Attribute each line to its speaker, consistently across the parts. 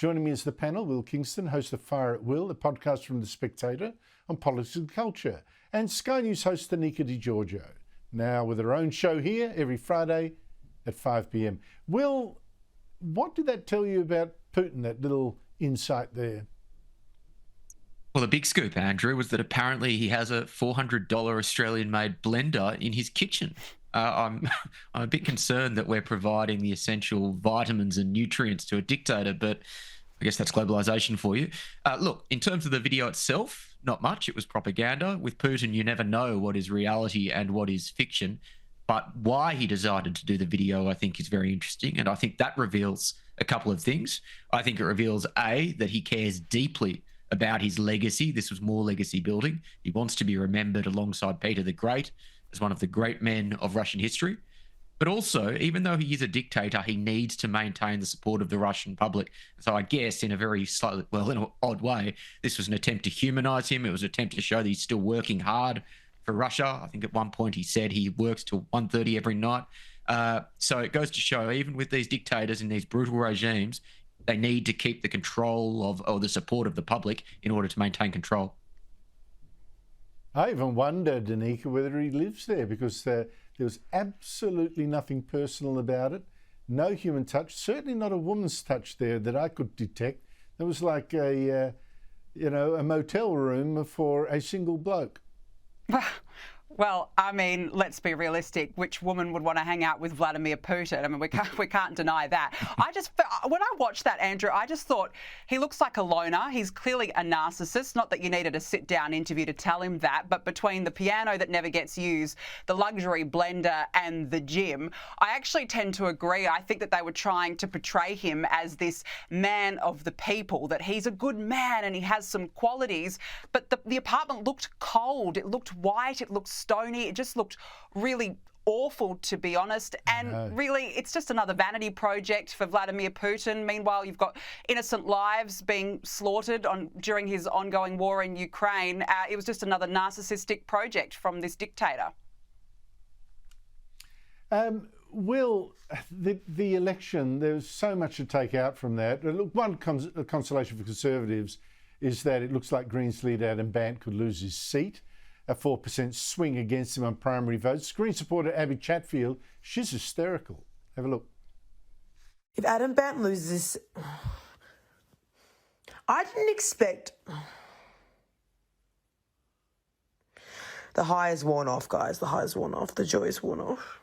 Speaker 1: Joining me is the panel, Will Kingston, host of Fire at Will, a podcast from The Spectator on politics and culture, and Sky News host Anika DiGiorgio, now with her own show here every Friday at 5 p.m. Will, what did that tell you about Putin, that little insight there?
Speaker 2: Well, the big scoop, Andrew, was that apparently he has a $400 Australian-made blender in his kitchen. I'm a bit concerned that we're providing the essential vitamins and nutrients to a dictator, but I guess that's globalization for you. Look, in terms of the video itself, not much. It was propaganda. With Putin, you never know what is reality and what is fiction. But why he decided to do the video, I think, is very interesting. And I think that reveals a couple of things. I think it reveals, A, that he cares deeply about his legacy. This was more legacy building. He wants to be remembered alongside Peter the Great as one of the great men of Russian history. But also, even though he is a dictator, he needs to maintain the support of the Russian public. So I guess in a very slightly, well, in an odd way, this was an attempt to humanize him. It was an attempt to show that he's still working hard for Russia. I think at one point he said he works till 1:30 every night. So it goes to show, even with these dictators in these brutal regimes, they need to keep the control of, or the support of the public in order to maintain control.
Speaker 1: I even wondered, Anika, whether he lives there, because there was absolutely nothing personal about it. No human touch, certainly not a woman's touch there that I could detect. It was like a motel room for a single bloke.
Speaker 3: Well, I mean, let's be realistic. Which woman would want to hang out with Vladimir Putin? I mean, we can't deny that. When I watched that, Andrew, I just thought he looks like a loner. He's clearly a narcissist. Not that you needed a sit-down interview to tell him that, but between the piano that never gets used, the luxury blender, and the gym, I actually tend to agree. I think that they were trying to portray him as this man of the people, that he's a good man and he has some qualities. But the apartment looked cold. It looked white. It looked stony. It just looked really awful, to be honest. And really, it's just another vanity project for Vladimir Putin. Meanwhile, you've got innocent lives being slaughtered during his ongoing war in Ukraine. It was just another narcissistic project from this dictator.
Speaker 1: Will, the election, there's so much to take out from that. Look, one consolation for Conservatives is that it looks like Greens Leader Adam Bandt could lose his seat. A 4% swing against him on primary votes. Green supporter Abby Chatfield, she's hysterical. Have a look.
Speaker 4: If Adam Bandt loses, I didn't expect. The high is worn off, guys. The high is worn off. The joy is worn off.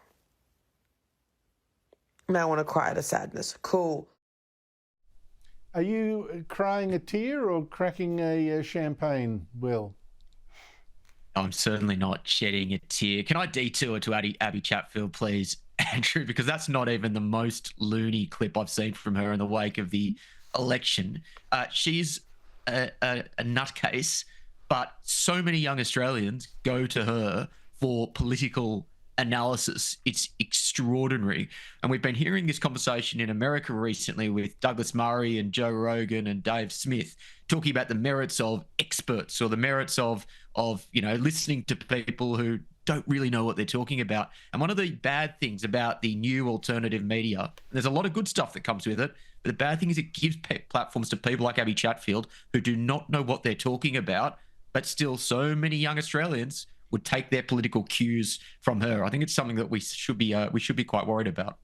Speaker 4: Now I want to cry out of sadness. Cool.
Speaker 1: Are you crying a tear or cracking a champagne, Will?
Speaker 2: I'm certainly not shedding a tear. Can I detour to Abby Chatfield, please, Andrew? Because that's not even the most loony clip I've seen from her in the wake of the election. She's a nutcase, but so many young Australians go to her for political analysis. It's extraordinary. And we've been hearing this conversation in America recently with Douglas Murray and Joe Rogan and Dave Smith talking about the merits of experts or the merits of listening to people who don't really know what they're talking about. And one of the bad things about the new alternative media, there's a lot of good stuff that comes with it, but the bad thing is it gives platforms to people like Abby Chatfield who do not know what they're talking about, but still so many young Australians would take their political cues from her. I think it's something that we should be quite worried about.